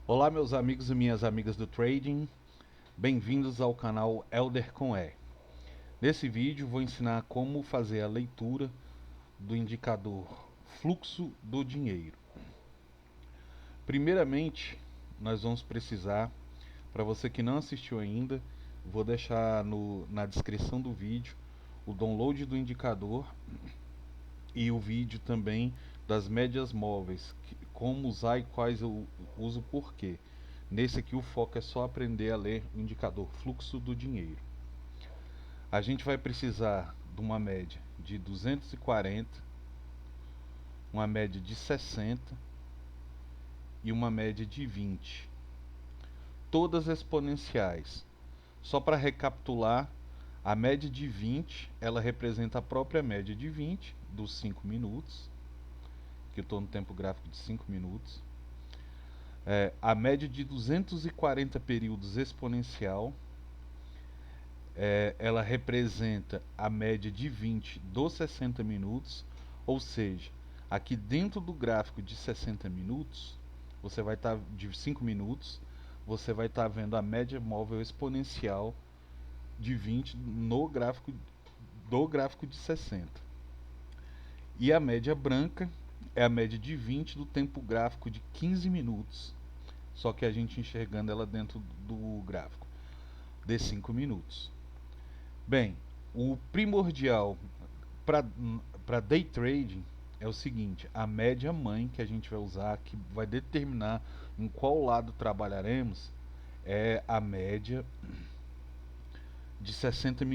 Olá, meus amigos e minhas amigas do trading, bem-vindos ao canal Elder com E. Nesse vídeo vou ensinar como fazer a leitura do indicador fluxo do dinheiro. Primeiramente, nós vamos precisar, para você que não assistiu ainda, vou deixar na descrição do vídeo o download do indicador e o vídeo também das médias móveis, como usar e quais eu uso por quê. Nesse aqui o foco é só aprender a ler o indicador fluxo do dinheiro. A gente vai precisar de uma média de 240, uma média de 60 e uma média de 20. Todas exponenciais. Só para recapitular, a média de 20, ela representa a própria média de 20 dos 5 minutos, que eu estou no tempo gráfico de 5 minutos. A média de 240 períodos exponencial, ela representa a média de 20 dos 60 minutos, ou seja, aqui dentro do gráfico de 60 minutos, você vai estar de 5 minutos, você vai estar vendo a média móvel exponencial de 20 no gráfico do gráfico de 60. E a média branca é a média de 20 do tempo gráfico de 15 minutos, só que a gente enxergando ela dentro do gráfico de 5 minutos. Bem, o primordial para day trading é o seguinte: a média mãe que a gente vai usar, que vai determinar em qual lado trabalharemos, é a média de 60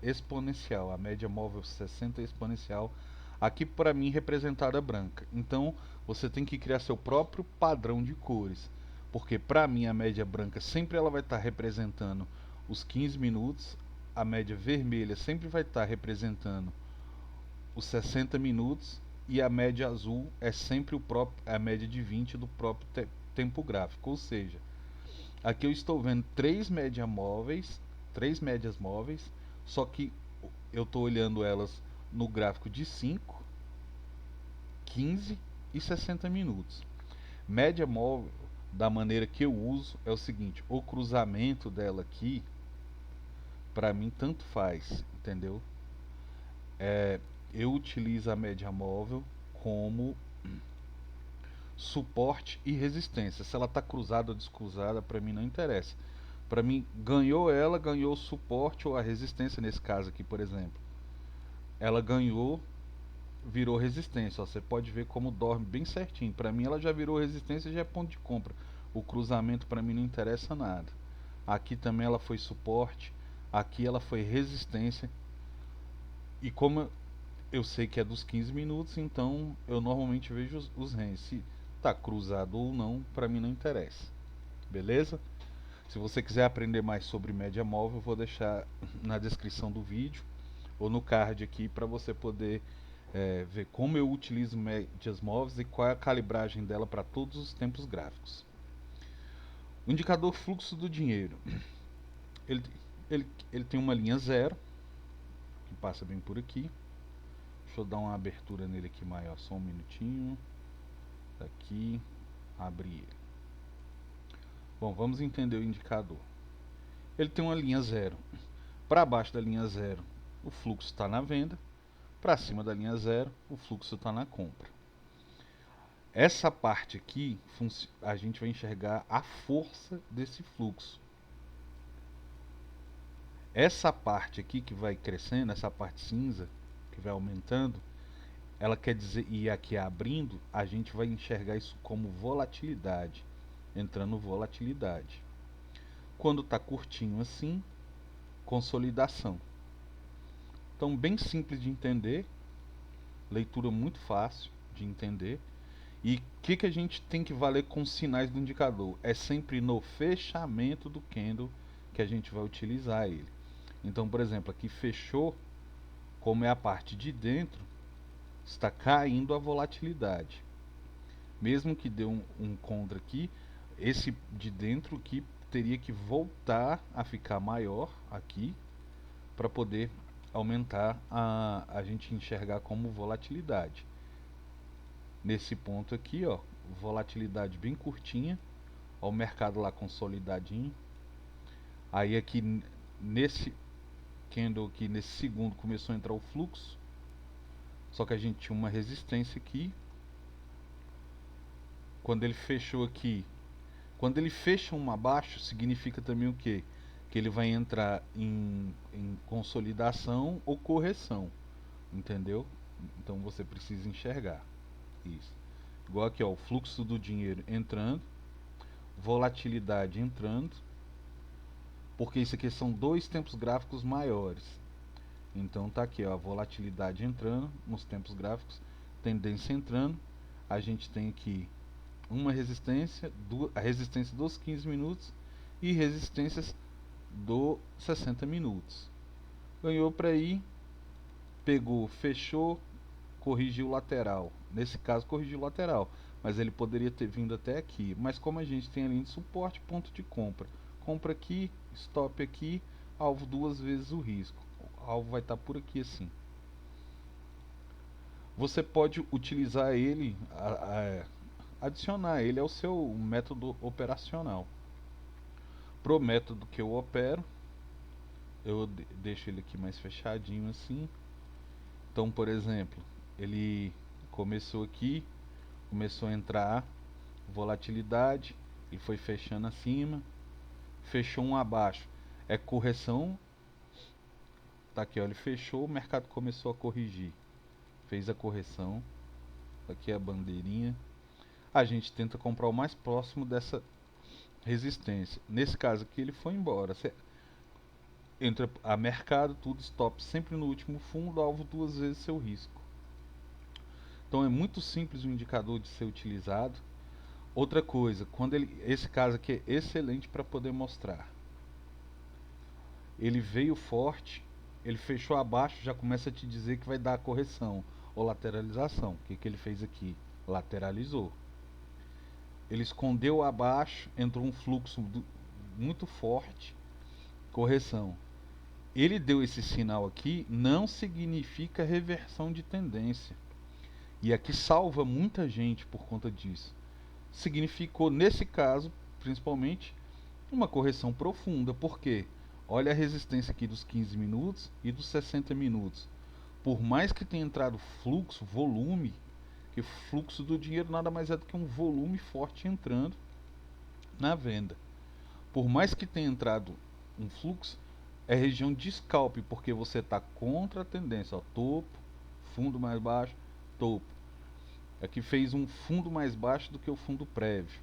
exponencial, a média móvel 60 exponencial, aqui para mim representada branca. Então você tem que criar seu próprio padrão de cores, porque para mim a média branca sempre ela vai estar representando os 15 minutos, a média vermelha sempre vai estar representando os 60 minutos e a média azul é sempre a média de 20 do próprio tempo gráfico. Ou seja, aqui eu estou vendo três médias móveis, só que eu estou olhando elas no gráfico de 5, 15 e 60 minutos. Média móvel, da maneira que eu uso, é o seguinte: o cruzamento dela aqui, para mim, tanto faz, entendeu? Eu utilizo a média móvel como suporte e resistência. Se ela está cruzada ou descruzada, para mim não interessa. Para mim, ganhou ela, ganhou o suporte ou a resistência nesse caso aqui, por exemplo. Ela ganhou, virou resistência. Ó, você pode ver como dorme bem certinho. Para mim, ela já virou resistência e já é ponto de compra. O cruzamento para mim não interessa nada. Aqui também ela foi suporte, aqui ela foi resistência. E como eu sei que é dos 15 minutos, então eu normalmente vejo os hands. Se está cruzado ou não, para mim não interessa. Beleza? Se você quiser aprender mais sobre média móvel, eu vou deixar na descrição do vídeo ou no card aqui para você poder ver como eu utilizo médias móveis e qual é a calibragem dela para todos os tempos gráficos. O indicador fluxo do dinheiro, ele, ele tem uma linha zero que passa bem por aqui. Deixa eu dar uma abertura nele aqui maior, só um minutinho. Aqui, abrir ele. Bom, vamos entender o indicador. Ele tem uma linha zero. Para baixo da linha zero, o fluxo está na venda. Para cima da linha zero, o fluxo está na compra. Essa parte aqui, a gente vai enxergar a força desse fluxo. Essa parte aqui que vai crescendo, essa parte cinza, que vai aumentando, ela quer dizer, e aqui abrindo, a gente vai enxergar isso como volatilidade, entrando volatilidade. Quando está curtinho assim, consolidação. Então, bem simples de entender, leitura muito fácil de entender. E o que a gente tem que valer com os sinais do indicador? É sempre no fechamento do candle que a gente vai utilizar ele. Então, por exemplo, aqui fechou, como é a parte de dentro, está caindo a volatilidade. Mesmo que dê um contra aqui, esse de dentro aqui teria que voltar a ficar maior aqui para poder aumentar a gente enxergar como volatilidade. Nesse ponto aqui, ó, volatilidade bem curtinha, Ó, o mercado lá consolidadinho. Aí aqui nesse candle aqui, nesse segundo, começou a entrar o fluxo. Só que a gente tinha uma resistência aqui. Quando ele fechou aqui, quando ele fecha um abaixo, significa também o quê? Que ele vai entrar em consolidação ou correção, entendeu? Então você precisa enxergar isso. Igual aqui, ó, o fluxo do dinheiro entrando, volatilidade entrando, porque isso aqui são dois tempos gráficos maiores. Então tá aqui, ó, a volatilidade entrando nos tempos gráficos, tendência entrando. A gente tem aqui uma resistência, a resistência dos 15 minutos e resistências do 60 minutos. Ganhou para ir, pegou, fechou, corrigiu o lateral. Nesse caso corrigiu o lateral, mas ele poderia ter vindo até aqui. Mas como a gente tem a linha de suporte, ponto de compra. Compra aqui, stop aqui, alvo duas vezes o risco. O alvo vai estar por aqui assim. Você pode utilizar ele, adicionar ele ao seu método operacional. Pro método que eu opero, eu deixo ele aqui mais fechadinho assim. Então, por exemplo, ele começou aqui, começou a entrar volatilidade, ele foi fechando acima, fechou um abaixo, é correção, tá aqui, ó, ele fechou, o mercado começou a corrigir, fez a correção, aqui é a bandeirinha, a gente tenta comprar o mais próximo dessa resistência. Nesse caso aqui ele foi embora. Você entra a mercado, tudo stop sempre no último fundo, alvo duas vezes seu risco. Então é muito simples o indicador de ser utilizado. Outra coisa, quando esse caso aqui é excelente para poder mostrar. Ele veio forte, ele fechou abaixo, já começa a te dizer que vai dar a correção ou lateralização. O que, que ele fez aqui? Lateralizou. Ele escondeu abaixo, entrou um fluxo muito forte, correção. Ele deu esse sinal aqui, não significa reversão de tendência. E aqui salva muita gente por conta disso. Significou, nesse caso, principalmente, uma correção profunda. Por quê? Olha a resistência aqui dos 15 minutos e dos 60 minutos. Por mais que tenha entrado fluxo, volume, que fluxo do dinheiro nada mais é do que um volume forte entrando na venda. Por mais que tenha entrado um fluxo, é região de scalp, porque você está contra a tendência. Ó, topo, fundo mais baixo, topo. Aqui fez um fundo mais baixo do que o fundo prévio.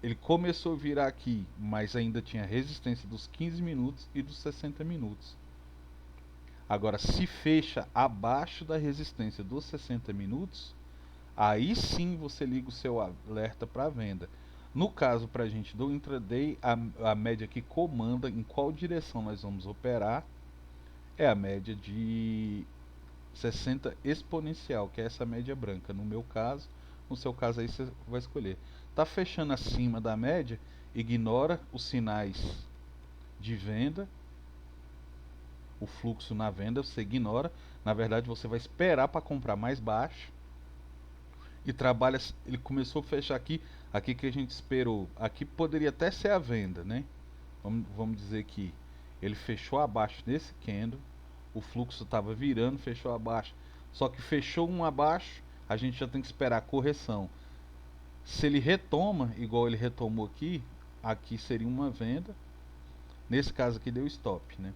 Ele começou a virar aqui, mas ainda tinha resistência dos 15 minutos e dos 60 minutos. Agora, se fecha abaixo da resistência dos 60 minutos, aí sim você liga o seu alerta para venda. No caso, para a gente do intraday, a média que comanda em qual direção nós vamos operar é a média de 60 exponencial, que é essa média branca. No meu caso, no seu caso aí você vai escolher. Tá fechando acima da média, ignora os sinais de venda, o fluxo na venda você ignora. Na verdade, você vai esperar para comprar mais baixo e trabalha. Ele começou a fechar aqui, aqui que a gente esperou. Aqui poderia até ser a venda, né? Vamos dizer que ele fechou abaixo nesse candle, o fluxo estava virando, fechou abaixo. Só que fechou um abaixo, a gente já tem que esperar a correção. Se ele retoma, igual ele retomou aqui, aqui seria uma venda. Nesse caso aqui deu stop, né?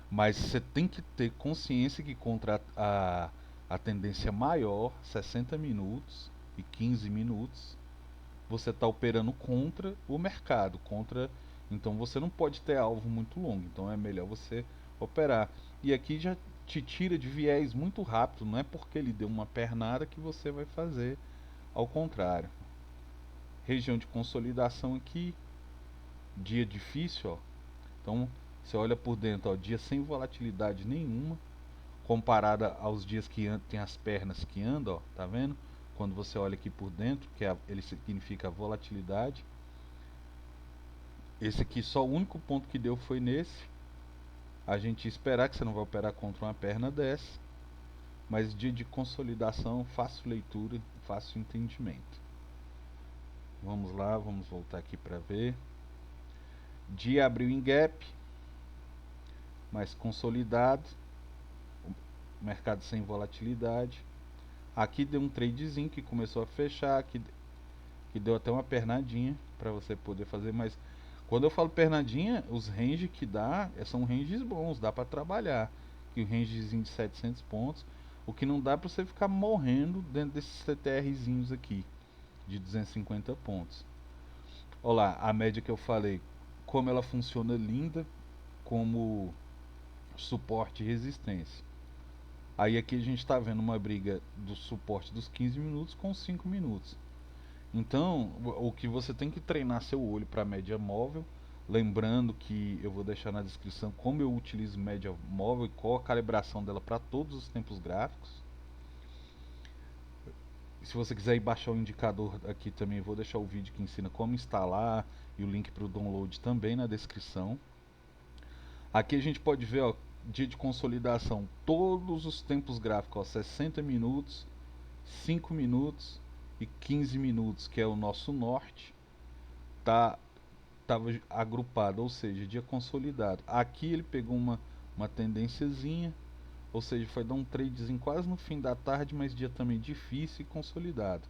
Mas você tem que ter consciência que contra a tendência maior, 60 minutos e 15 minutos, você está operando contra o mercado, então você não pode ter alvo muito longo, então é melhor você operar. E aqui já te tira de viés muito rápido, não é porque ele deu uma pernada que você vai fazer ao contrário. Região de consolidação aqui, dia difícil, ó. Então você olha por dentro, ó, dia sem volatilidade nenhuma, comparada aos dias que tem as pernas que andam, ó, tá vendo? Quando você olha aqui por dentro, ele significa volatilidade. Esse aqui só o único ponto que deu foi nesse. A gente esperar que você não vai operar contra uma perna dessa. Mas dia de consolidação, fácil leitura, fácil entendimento. Vamos lá, vamos voltar aqui para ver. Dia abriu em gap, mas consolidado, mercado sem volatilidade. Aqui deu um tradezinho que começou a fechar, que deu até uma pernadinha para você poder fazer, mas quando eu falo pernadinha, os ranges que dá são ranges bons, dá para trabalhar. E o rangezinho de 700 pontos, o que não dá para você ficar morrendo dentro desses CTRzinhos aqui de 250 pontos. Olha lá, a média que eu falei, como ela funciona linda como suporte e resistência. Aí aqui a gente está vendo uma briga do suporte dos 15 minutos com os 5 minutos. Então, o que você tem que treinar seu olho para média móvel, lembrando que eu vou deixar na descrição como eu utilizo média móvel e qual a calibração dela para todos os tempos gráficos. Se você quiser ir baixar o indicador aqui também, eu vou deixar o vídeo que ensina como instalar e o link para o download também na descrição. Aqui a gente pode ver, ó, dia de consolidação, todos os tempos gráficos, ó, 60 minutos, 5 minutos e 15 minutos, que é o nosso norte, tá estava agrupado, ou seja, dia consolidado. Aqui ele pegou uma tendênciazinha, ou seja, foi dar um tradezinho quase no fim da tarde, mas dia também difícil e consolidado.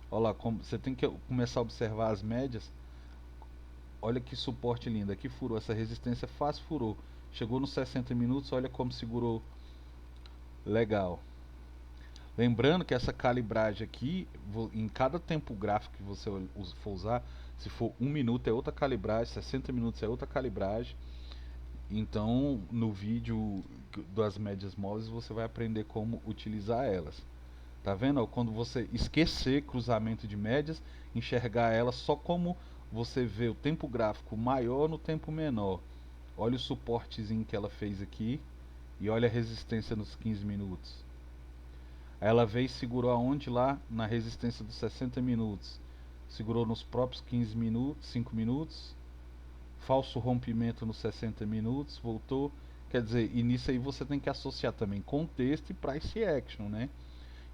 Olha lá, como você tem que começar a observar as médias. Olha que suporte lindo, aqui furou, essa resistência fácil furou. Chegou nos 60 minutos, olha como segurou legal. Lembrando que essa calibragem aqui, em cada tempo gráfico que você for usar, se for 1 minuto é outra calibragem, 60 minutos é outra calibragem. Então, no vídeo das médias móveis, você vai aprender como utilizar elas. Tá vendo? Quando você esquecer cruzamento de médias, enxergar ela só como você vê o tempo gráfico maior no tempo menor. Olha o suportezinho que ela fez aqui e olha a resistência nos 15 minutos. Ela veio e segurou aonde lá? Na resistência dos 60 minutos. Segurou nos próprios 15 minutos, 5 minutos. Falso rompimento nos 60 minutos, voltou. Quer dizer, e nisso aí você tem que associar também contexto e price action, né?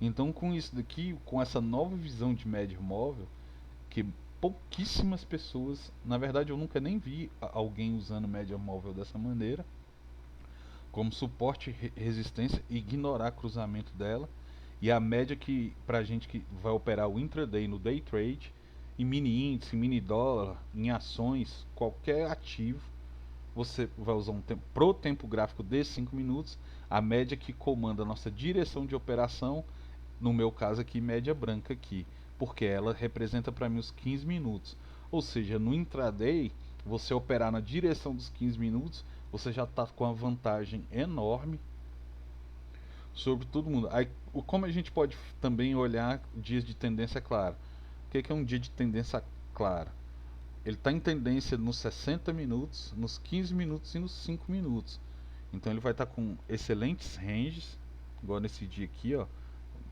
Então com isso daqui, com essa nova visão de média móvel, que pouquíssimas pessoas, na verdade eu nunca nem vi alguém usando média móvel dessa maneira, como suporte e resistência, ignorar cruzamento dela, e a média que pra gente que vai operar o intraday no day trade, em mini índice, mini dólar, em ações, qualquer ativo, você vai usar um tempo pro tempo gráfico de 5 minutos, a média que comanda a nossa direção de operação, no meu caso aqui, média branca aqui, porque ela representa para mim os 15 minutos. Ou seja, no intraday, você operar na direção dos 15 minutos, você já está com uma vantagem enorme sobre todo mundo. Aí, como a gente pode também olhar dias de tendência clara? O que é um dia de tendência clara? Ele está em tendência nos 60 minutos, nos 15 minutos e nos 5 minutos. Então ele vai estar com excelentes ranges, igual nesse dia aqui, ó.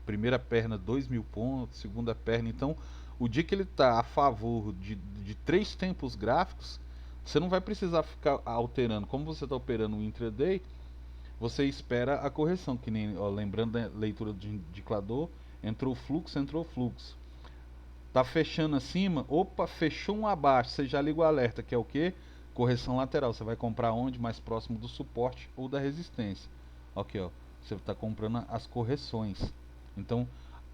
Primeira perna 2.000 pontos, segunda perna. Então, o dia que ele está a favor de três tempos gráficos, você não vai precisar ficar alterando. Como você está operando o intraday, você espera a correção, que nem, ó, lembrando da leitura de indicador, entrou fluxo, entrou fluxo. Tá fechando acima, opa, fechou um abaixo, você já liga o alerta, que é o que? Correção lateral. Você vai comprar onde? Mais próximo do suporte ou da resistência. Aqui, ó, você está comprando as correções. Então,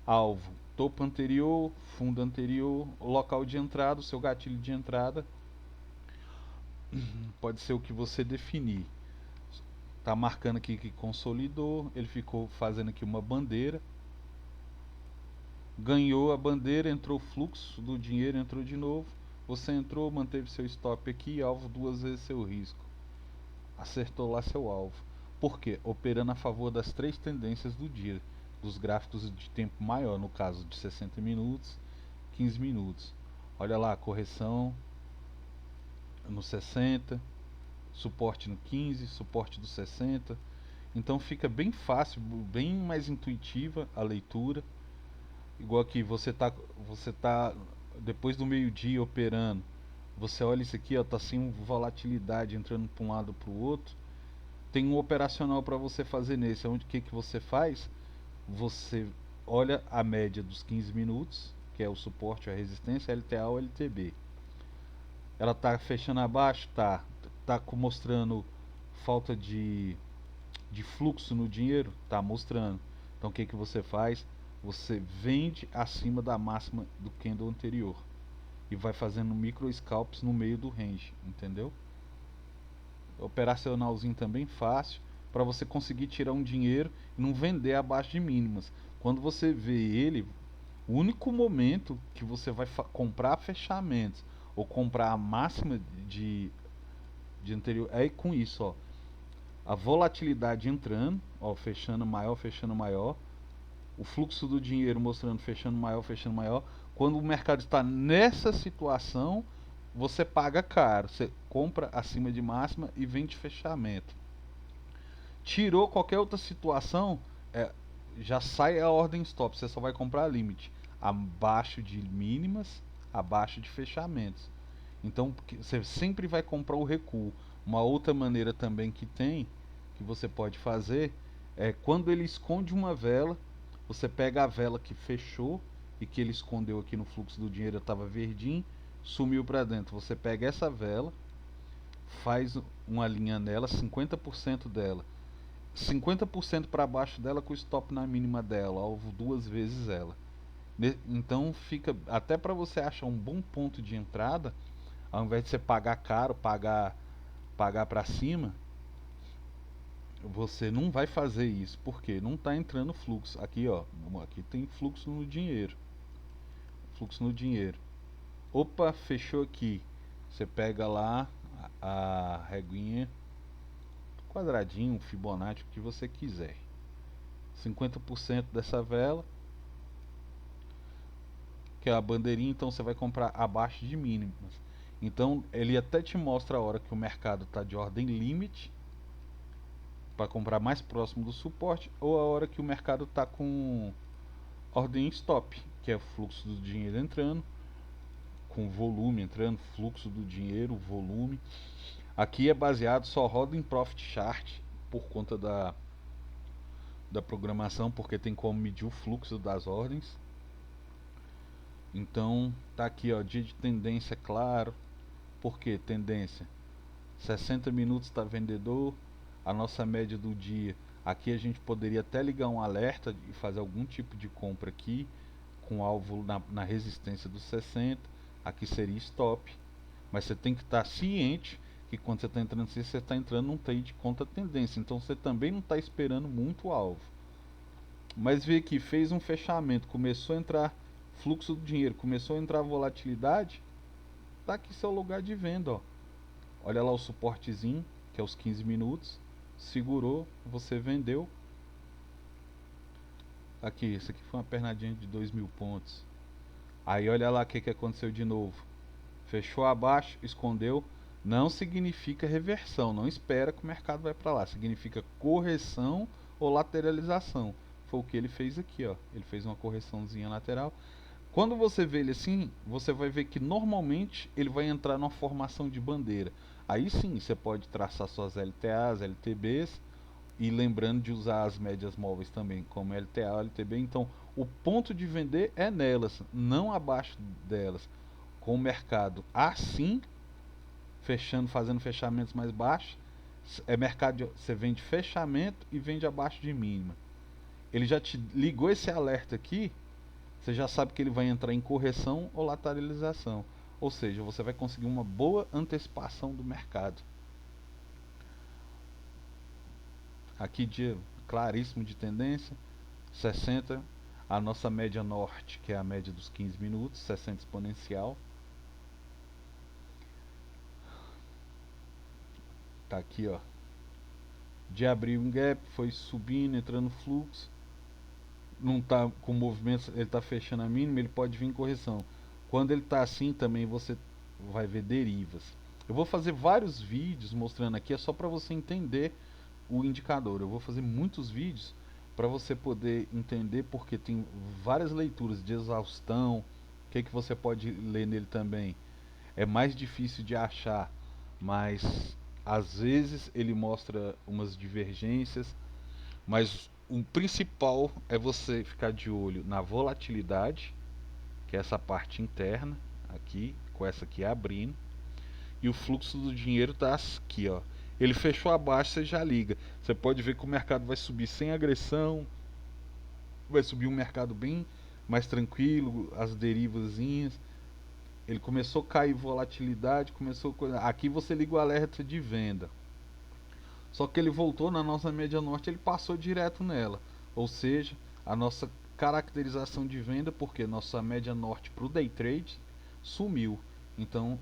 alvo, topo anterior, fundo anterior, local de entrada, o seu gatilho de entrada pode ser o que você definir. Tá marcando aqui que consolidou, ele ficou fazendo aqui uma bandeira, ganhou a bandeira, entrou fluxo do dinheiro, entrou de novo, você entrou, manteve seu stop aqui, alvo duas vezes seu risco, acertou lá seu alvo. Por quê? Operando a favor das três tendências do dia, dos gráficos de tempo maior, no caso de 60 minutos, 15 minutos. Olha lá, correção no 60, suporte no 15, suporte do 60. Então fica bem fácil, bem mais intuitiva a leitura. Igual aqui, você tá depois do meio-dia operando. Você olha isso aqui, ó, tá sem volatilidade entrando para um lado para o outro. Tem um operacional para você fazer nesse, onde que você faz? Você olha a média dos 15 minutos, que é o suporte ou a resistência, LTA ou LTB. Ela está fechando abaixo? Tá mostrando falta de fluxo no dinheiro? Tá mostrando. Então o que que você faz? Você vende acima da máxima do candle anterior e vai fazendo micro scalps no meio do range, entendeu? Operacionalzinho também fácil para você conseguir tirar um dinheiro e não vender abaixo de mínimas. Quando você vê ele, o único momento que você vai comprar fechamentos ou comprar a máxima de anterior é com isso, ó. A volatilidade entrando, ó, fechando maior, o fluxo do dinheiro mostrando fechando maior. Quando o mercado está nessa situação, você paga caro, você compra acima de máxima e vende fechamento. Tirou qualquer outra situação, é, já sai a ordem stop, você só vai comprar limite abaixo de mínimas, abaixo de fechamentos. Então você sempre vai comprar o recuo. Uma outra maneira também que você pode fazer, é quando ele esconde uma vela, você pega a vela que fechou e que ele escondeu aqui no fluxo do dinheiro, estava verdinho, sumiu para dentro. Você pega essa vela, faz uma linha nela, 50% dela, 50% para baixo dela com o stop na mínima dela, alvo duas vezes ela. Então fica até para você achar um bom ponto de entrada, ao invés de você pagar caro, pagar para cima, você não vai fazer isso, porque não está entrando fluxo. Aqui, ó, aqui tem fluxo no dinheiro. Fluxo no dinheiro. Opa, fechou aqui. Você pega lá a reguinha, quadradinho, Fibonacci, o que você quiser. 50% dessa vela, que é a bandeirinha, então você vai comprar abaixo de mínimas. Então ele até te mostra a hora que o mercado está de ordem limite para comprar mais próximo do suporte, ou a hora que o mercado está com ordem stop, que é o fluxo do dinheiro entrando, com volume entrando, fluxo do dinheiro, volume. Aqui é baseado, só roda em Profit Chart por conta da programação, porque tem como medir o fluxo das ordens. Então tá aqui, ó, dia de tendência claro. Por que tendência? 60 minutos está vendedor, a nossa média do dia. Aqui a gente poderia até ligar um alerta e fazer algum tipo de compra aqui, com alvo na resistência dos 60. Aqui seria stop, mas você tem que estar ciente que quando você está entrando assim, você está entrando num trade contra tendência, então você também não está esperando muito o alvo. Mas vê que fez um fechamento, começou a entrar fluxo do dinheiro, começou a entrar volatilidade, tá aqui seu lugar de venda, ó. Olha lá o suportezinho, que é os 15 minutos, segurou, você vendeu. Aqui, isso aqui foi uma pernadinha de 2.000 pontos. Aí olha lá o que aconteceu de novo. Fechou abaixo, escondeu. Não significa reversão, não espera que o mercado vai para lá. Significa correção ou lateralização. Foi o que ele fez aqui, ó. Ele fez uma correçãozinha lateral. Quando você vê ele assim, você vai ver que normalmente ele vai entrar numa formação de bandeira. Aí sim, você pode traçar suas LTAs, LTBs, e lembrando de usar as médias móveis também, como LTA, LTB. Então, o ponto de vender é nelas, não abaixo delas. Com o mercado assim, fechando, fazendo fechamentos mais baixos, é mercado, você vende fechamento e vende abaixo de mínima. Ele já te ligou esse alerta aqui, você já sabe que ele vai entrar em correção ou lateralização. Ou seja, você vai conseguir uma boa antecipação do mercado. Aqui dia claríssimo de tendência, 60, a nossa média norte, que é a média dos 15 minutos, 60 exponencial. Tá aqui, ó. De abrir um gap, foi subindo, entrando fluxo. Não tá com movimento, ele tá fechando a mínima, ele pode vir em correção. Quando ele tá assim também você vai ver derivas. Eu vou fazer vários vídeos mostrando aqui, é só para você entender o indicador. Eu vou fazer muitos vídeos para você poder entender, porque tem várias leituras de exaustão. O que você pode ler nele também? É mais difícil de achar, mas às vezes ele mostra umas divergências, mas o principal é você ficar de olho na volatilidade que é essa parte interna aqui, com essa aqui abrindo, e o fluxo do dinheiro tá aqui, ó. Ele fechou abaixo, você já liga. Você pode ver que o mercado vai subir sem agressão, vai subir um mercado bem mais tranquilo, as derivazinhas. Ele começou a cair volatilidade, começou a... Aqui você liga o alerta de venda. Só que ele voltou na nossa média norte, ele passou direto nela. Ou seja, a nossa caracterização de venda, porque nossa média norte para o day trade sumiu. Então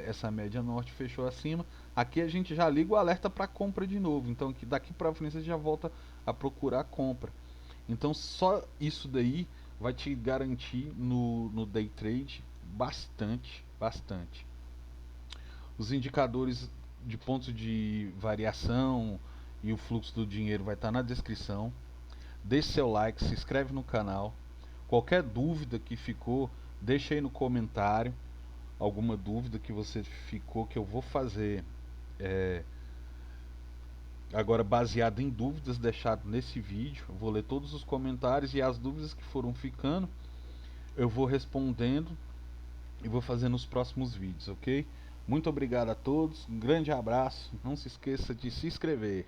essa média norte fechou acima. Aqui a gente já liga o alerta para compra de novo. Então daqui para frente você já volta a procurar compra. Então só isso daí vai te garantir no day trade bastante, bastante. Os indicadores de pontos de variação e o fluxo do dinheiro vai estar na descrição. Deixe seu like, se inscreve no canal. Qualquer dúvida que ficou, deixa aí no comentário. Alguma dúvida que você ficou, que eu vou fazer agora baseado em dúvidas deixadas nesse vídeo. Eu vou ler todos os comentários e as dúvidas que foram ficando eu vou respondendo e vou fazer nos próximos vídeos, ok? Muito obrigado a todos, um grande abraço, não se esqueça de se inscrever.